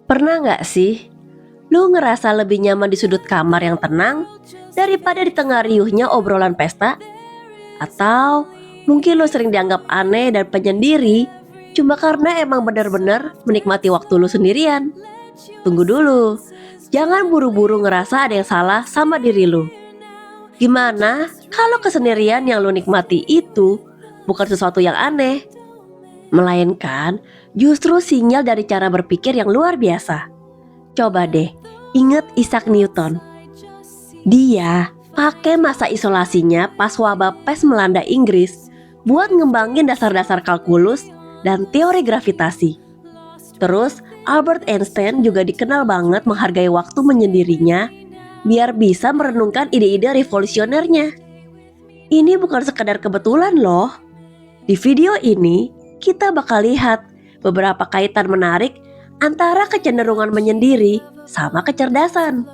Pernah nggak sih, lu ngerasa lebih nyaman di sudut kamar yang tenang daripada di tengah riuhnya obrolan pesta? Atau mungkin lu sering dianggap aneh dan penyendiri cuma karena emang bener-bener menikmati waktu lu sendirian? Tunggu dulu, jangan buru-buru ngerasa ada yang salah sama diri lu. Gimana kalau kesendirian yang lu nikmati itu bukan sesuatu yang aneh, melainkan justru sinyal dari cara berpikir yang luar biasa? Coba deh, inget Isaac Newton. Dia pakai masa isolasinya pas wabah pes melanda Inggris buat ngembangin dasar-dasar kalkulus dan teori gravitasi. Terus Albert Einstein juga dikenal banget menghargai waktu menyendirinya biar bisa merenungkan ide-ide revolusionernya. Ini bukan sekadar kebetulan loh. Di video ini kita bakal lihat beberapa kaitan menarik antara kecenderungan menyendiri sama kecerdasan.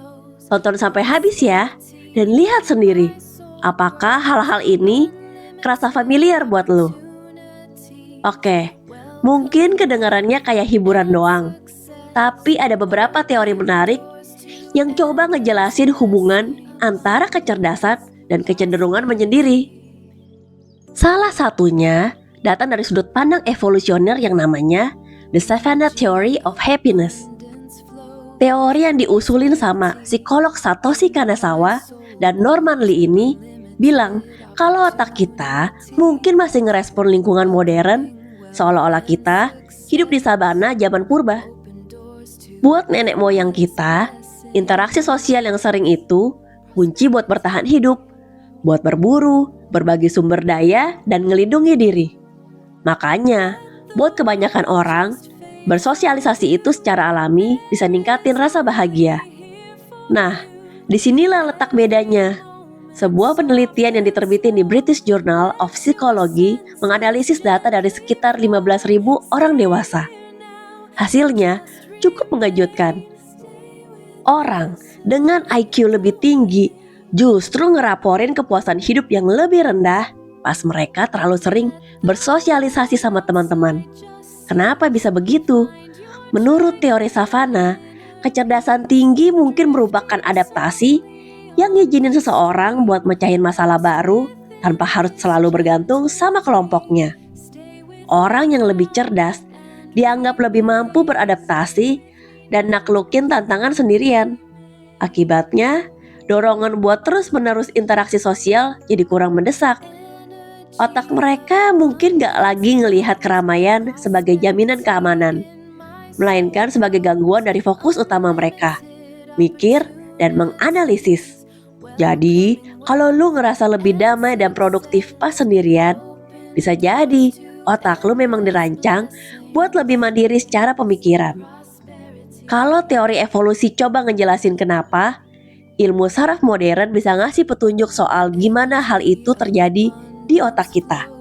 Tonton sampai habis ya, dan lihat sendiri apakah hal-hal ini kerasa familiar buat lo. Oke, mungkin kedengarannya kayak hiburan doang, tapi ada beberapa teori menarik yang coba ngejelasin hubungan antara kecerdasan dan kecenderungan menyendiri. Salah satunya datang dari sudut pandang evolusioner yang namanya The Savannah Theory of Happiness. Teori yang diusulin sama psikolog Satoshi Kanazawa dan Norman Lee ini bilang kalau otak kita mungkin masih ngerespon lingkungan modern seolah-olah kita hidup di sabana zaman purba. Buat nenek moyang kita, interaksi sosial yang sering itu kunci buat bertahan hidup, buat berburu, berbagi sumber daya, dan ngelindungi diri. Makanya, buat kebanyakan orang, bersosialisasi itu secara alami bisa ningkatin rasa bahagia. Nah, disinilah letak bedanya. Sebuah penelitian yang diterbitin di British Journal of Psychology menganalisis data dari sekitar 15.000 orang dewasa. Hasilnya cukup mengejutkan. Orang dengan IQ lebih tinggi justru ngeraporin kepuasan hidup yang lebih rendah pas mereka terlalu sering bersosialisasi sama teman-teman. Kenapa bisa begitu? Menurut teori Savannah, kecerdasan tinggi mungkin merupakan adaptasi yang ngizinin seseorang buat mecahin masalah baru tanpa harus selalu bergantung sama kelompoknya. Orang yang lebih cerdas dianggap lebih mampu beradaptasi dan naklukin tantangan sendirian. Akibatnya, dorongan buat terus-menerus interaksi sosial jadi kurang mendesak. Otak mereka mungkin gak lagi ngelihat keramaian sebagai jaminan keamanan, melainkan sebagai gangguan dari fokus utama mereka, mikir dan menganalisis. Jadi, kalau lu ngerasa lebih damai dan produktif pas sendirian, bisa jadi otak lu memang dirancang buat lebih mandiri secara pemikiran. Kalau teori evolusi coba ngejelasin kenapa, ilmu saraf modern bisa ngasih petunjuk soal gimana hal itu terjadi di otak kita.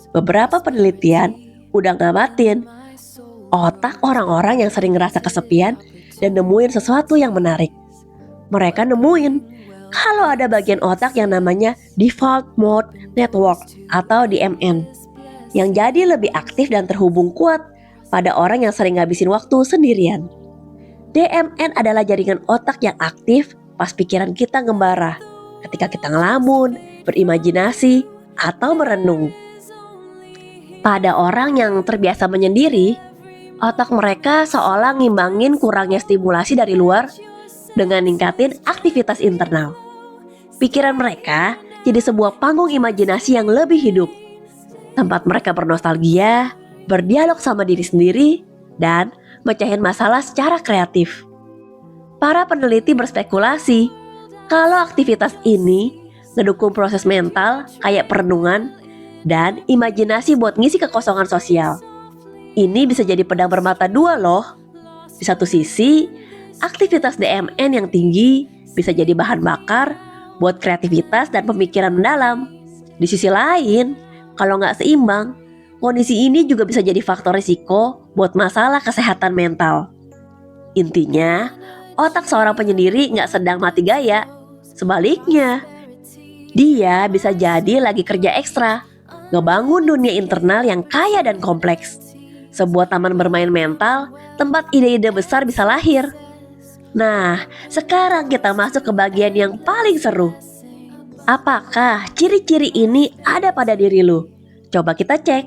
Beberapa penelitian udah ngamatin otak orang-orang yang sering ngerasa kesepian dan nemuin sesuatu yang menarik. Mereka nemuin kalau ada bagian otak yang namanya Default Mode Network atau DMN yang jadi lebih aktif dan terhubung kuat pada orang yang sering ngabisin waktu sendirian. DMN adalah jaringan otak yang aktif pas pikiran kita ngembara, ketika kita ngelamun, berimajinasi, atau merenung. Pada orang yang terbiasa menyendiri, otak mereka seolah ngimbangin kurangnya stimulasi dari luar dengan ningkatin aktivitas internal. Pikiran mereka jadi sebuah panggung imajinasi yang lebih hidup, tempat mereka bernostalgia, berdialog sama diri sendiri, dan mecahin masalah secara kreatif. Para peneliti berspekulasi kalau aktivitas ini ngedukung proses mental kayak perenungan dan imajinasi buat ngisi kekosongan sosial. Ini bisa jadi pedang bermata dua loh. Di satu sisi, aktivitas DMN yang tinggi bisa jadi bahan bakar buat kreativitas dan pemikiran mendalam. Di sisi lain, kalau nggak seimbang, kondisi ini juga bisa jadi faktor risiko buat masalah kesehatan mental. Intinya, otak seorang penyendiri nggak sedang mati gaya. Sebaliknya, dia bisa jadi lagi kerja ekstra, ngebangun dunia internal yang kaya dan kompleks. sebuah taman bermain mental tempat ide-ide besar bisa lahir. Nah, sekarang kita masuk ke bagian yang paling seru. Apakah ciri-ciri ini ada pada diri lu? Coba kita cek.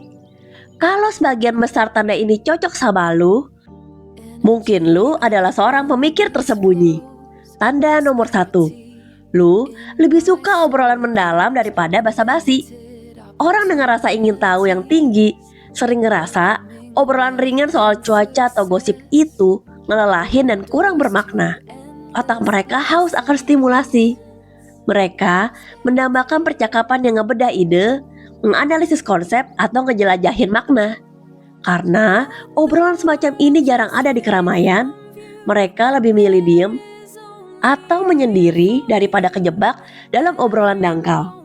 Kalau sebagian besar tanda ini cocok sama lu, mungkin lu adalah seorang pemikir tersembunyi. Tanda nomor 1. Lu lebih suka obrolan mendalam daripada basa-basi. Orang dengan rasa ingin tahu yang tinggi sering ngerasa obrolan ringan soal cuaca atau gosip itu melelahin dan kurang bermakna. Otak mereka haus akan stimulasi. Mereka mendambakan percakapan yang ngebedah ide, menganalisis konsep atau ngejelajahin makna. Karena obrolan semacam ini jarang ada di keramaian, mereka lebih milih diem atau menyendiri daripada kejebak dalam obrolan dangkal.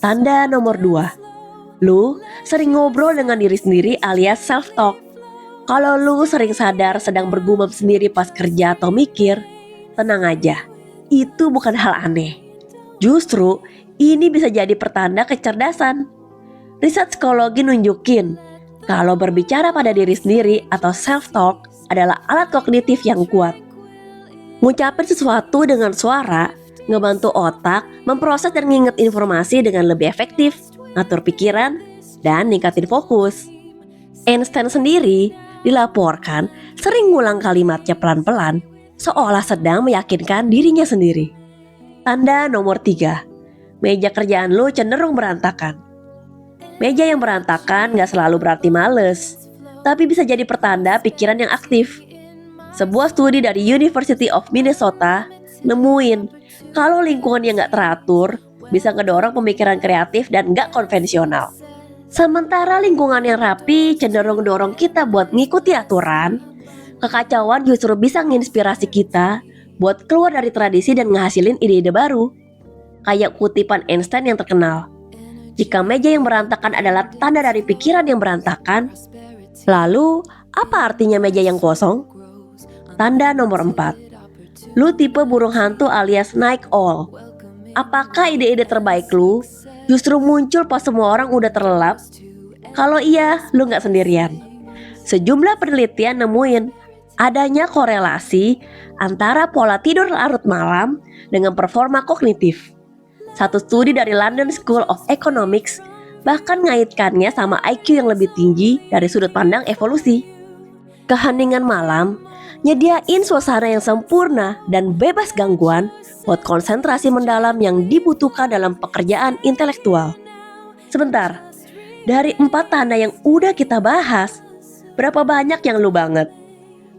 Tanda nomor 2. Lu sering ngobrol dengan diri sendiri alias self-talk. Kalau lu sering sadar sedang bergumam sendiri pas kerja atau mikir, tenang aja, itu bukan hal aneh. Justru ini bisa jadi pertanda kecerdasan. Riset psikologi nunjukin kalau berbicara pada diri sendiri atau self-talk adalah alat kognitif yang kuat. Ngucapin sesuatu dengan suara ngebantu otak memproses dan nginget informasi dengan lebih efektif, ngatur pikiran, dan ningkatin fokus. Einstein sendiri dilaporkan sering ngulang kalimatnya pelan-pelan, seolah sedang meyakinkan dirinya sendiri. Tanda nomor 3. Meja kerjaan lu cenderung berantakan. Meja yang berantakan gak selalu berarti males, tapi bisa jadi pertanda pikiran yang aktif. Sebuah studi dari University of Minnesota nemuin kalau lingkungan yang gak teratur bisa ngedorong pemikiran kreatif dan gak konvensional. Sementara lingkungan yang rapi cenderung dorong kita buat ngikuti aturan, kekacauan justru bisa menginspirasi kita buat keluar dari tradisi dan ngehasilin ide-ide baru. Kayak kutipan Einstein yang terkenal, jika meja yang berantakan adalah tanda dari pikiran yang berantakan, lalu apa artinya meja yang kosong? Tanda nomor 4. Lu tipe burung hantu alias night owl. Apakah ide-ide terbaik lu justru muncul pas semua orang udah terlelap? Kalau iya, lu gak sendirian. Sejumlah penelitian nemuin adanya korelasi antara pola tidur larut malam dengan performa kognitif. Satu studi dari London School of Economics bahkan ngaitkannya sama IQ yang lebih tinggi dari sudut pandang evolusi. Keheningan malam nyediain suasana yang sempurna dan bebas gangguan buat konsentrasi mendalam yang dibutuhkan dalam pekerjaan intelektual. Sebentar, dari 4 tanda yang udah kita bahas, berapa banyak yang lu banget?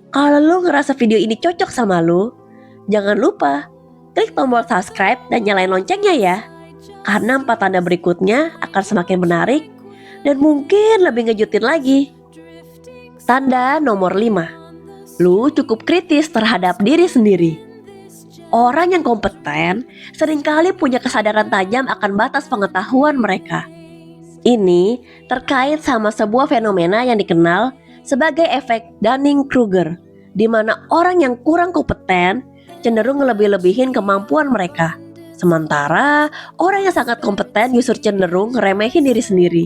Kalau lu ngerasa video ini cocok sama lu, jangan lupa klik tombol subscribe dan nyalain loncengnya ya. Karena 4 tanda berikutnya akan semakin menarik dan mungkin lebih ngejutin lagi. Tanda nomor 5. Lu cukup kritis terhadap diri sendiri. Orang yang kompeten seringkali punya kesadaran tajam akan batas pengetahuan mereka. Ini terkait sama sebuah fenomena yang dikenal sebagai efek Dunning-Kruger, di mana orang yang kurang kompeten cenderung ngelebih-lebihin kemampuan mereka. Sementara orang yang sangat kompeten justru cenderung ngeremehin diri sendiri.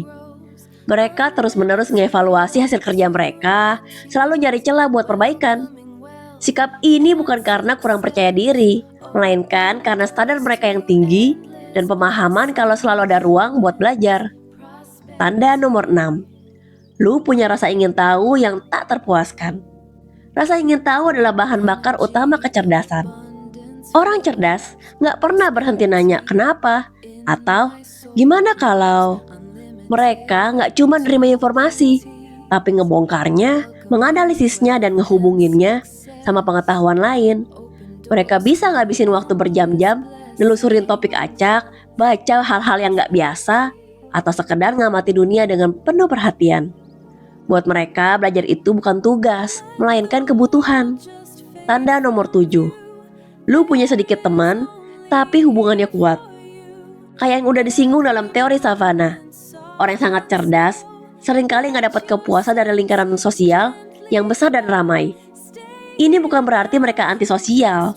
Mereka terus-menerus ngevaluasi hasil kerja mereka, selalu nyari celah buat perbaikan. Sikap ini bukan karena kurang percaya diri, melainkan karena standar mereka yang tinggi dan pemahaman kalau selalu ada ruang buat belajar. Tanda nomor 6. Lu punya rasa ingin tahu yang tak terpuaskan. Rasa ingin tahu adalah bahan bakar utama kecerdasan. Orang cerdas gak pernah berhenti nanya kenapa atau gimana kalau. Mereka gak cuma nerima informasi, tapi ngebongkarnya, menganalisisnya dan ngehubunginnya sama pengetahuan lain. Mereka bisa ngabisin waktu berjam-jam nelusurin topik acak, baca hal-hal yang gak biasa, atau sekedar ngamati dunia dengan penuh perhatian. Buat mereka belajar itu bukan tugas, melainkan kebutuhan. Tanda nomor 7. Lu punya sedikit teman, tapi hubungannya kuat. Kayak yang udah disinggung dalam teori savana. Orang yang sangat cerdas seringkali gak dapat kepuasan dari lingkaran sosial yang besar dan ramai. Ini bukan berarti mereka antisosial.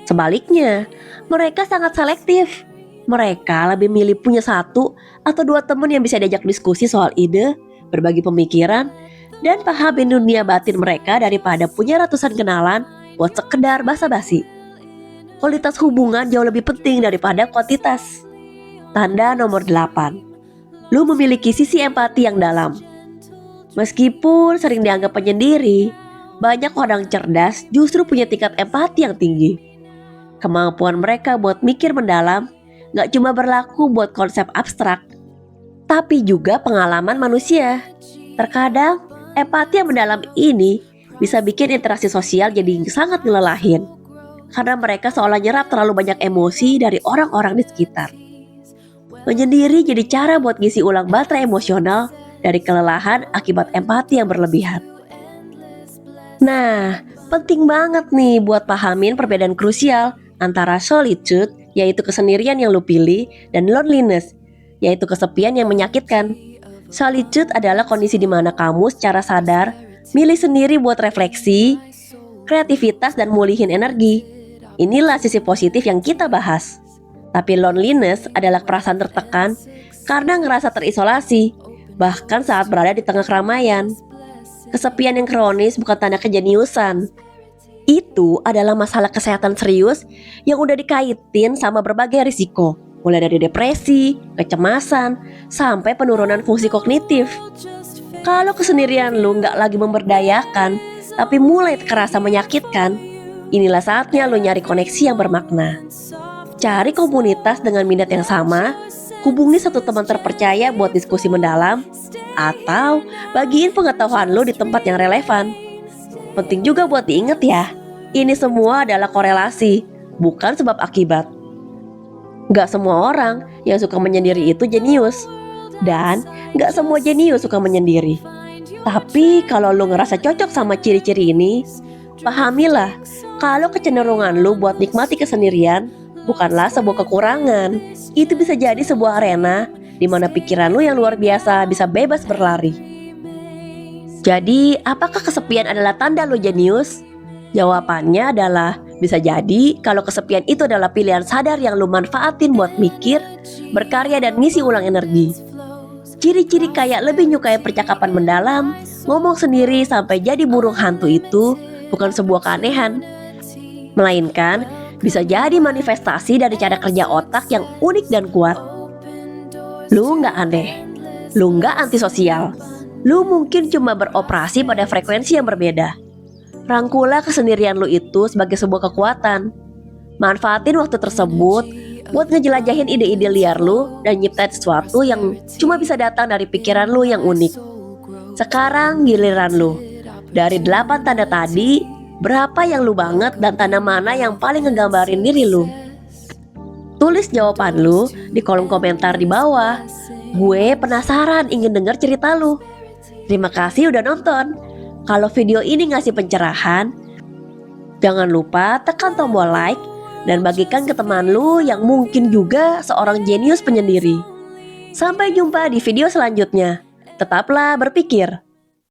Sebaliknya, mereka sangat selektif. Mereka lebih milih punya 1 atau 2 teman yang bisa diajak diskusi soal ide, berbagi pemikiran, dan pahamin dunia batin mereka daripada punya ratusan kenalan buat sekedar basa-basi. Kualitas hubungan jauh lebih penting daripada kuantitas. Tanda nomor 8. Lu memiliki sisi empati yang dalam. Meskipun sering dianggap penyendiri, banyak orang cerdas justru punya tingkat empati yang tinggi. Kemampuan mereka buat mikir mendalam gak cuma berlaku buat konsep abstrak, tapi juga pengalaman manusia. Terkadang empati yang mendalam ini bisa bikin interaksi sosial jadi sangat ngelelahin, karena mereka seolah nyerap terlalu banyak emosi dari orang-orang di sekitar. Menyendiri jadi cara buat ngisi ulang baterai emosional dari kelelahan akibat empati yang berlebihan. Nah, penting banget nih buat pahamin perbedaan krusial antara solitude, yaitu kesendirian yang lu pilih, dan loneliness, yaitu kesepian yang menyakitkan. Solitude adalah kondisi di mana kamu secara sadar milih sendiri buat refleksi, kreativitas, dan mulihin energi. Inilah sisi positif yang kita bahas. Tapi loneliness adalah perasaan tertekan karena ngerasa terisolasi, bahkan saat berada di tengah keramaian. Kesepian yang kronis bukan tanda kejeniusan. Itu adalah masalah kesehatan serius yang udah dikaitin sama berbagai risiko, mulai dari depresi, kecemasan, sampai penurunan fungsi kognitif. Kalau kesendirian lu gak lagi memberdayakan, tapi mulai kerasa menyakitkan, inilah saatnya lu nyari koneksi yang bermakna. Cari komunitas dengan minat yang sama, hubungi satu teman terpercaya buat diskusi mendalam, atau bagiin pengetahuan lu di tempat yang relevan. Penting juga buat diingat ya, ini semua adalah korelasi, bukan sebab akibat. Gak semua orang yang suka menyendiri itu jenius, dan gak semua jenius suka menyendiri. Tapi kalau lu ngerasa cocok sama ciri-ciri ini, pahamilah kalau kecenderungan lu buat nikmati kesendirian bukanlah sebuah kekurangan. Itu bisa jadi sebuah arena di mana pikiran lu yang luar biasa bisa bebas berlari. Jadi, apakah kesepian adalah tanda lu jenius? Jawabannya adalah bisa jadi kalau kesepian itu adalah pilihan sadar yang lu manfaatin buat mikir, berkarya, dan ngisi ulang energi. Ciri-ciri kayak lebih nyukai percakapan mendalam, ngomong sendiri sampai jadi burung hantu itu bukan sebuah keanehan, melainkan bisa jadi manifestasi dari cara kerja otak yang unik dan kuat. Lu gak aneh, lu gak antisosial, lu mungkin cuma beroperasi pada frekuensi yang berbeda. Rangkulah kesendirian lu itu sebagai sebuah kekuatan. Manfaatin waktu tersebut buat ngejelajahin ide-ide liar lu dan nyiptain sesuatu yang cuma bisa datang dari pikiran lu yang unik. Sekarang giliran lu. Dari 8 tanda tadi, berapa yang lu banget dan tanda mana yang paling ngegambarin diri lu? Tulis jawaban lu di kolom komentar di bawah. Gue penasaran ingin denger cerita lu. Terima kasih udah nonton. Kalau video ini ngasih pencerahan, jangan lupa tekan tombol like dan bagikan ke teman lu yang mungkin juga seorang jenius penyendiri. Sampai jumpa di video selanjutnya. Tetaplah berpikir.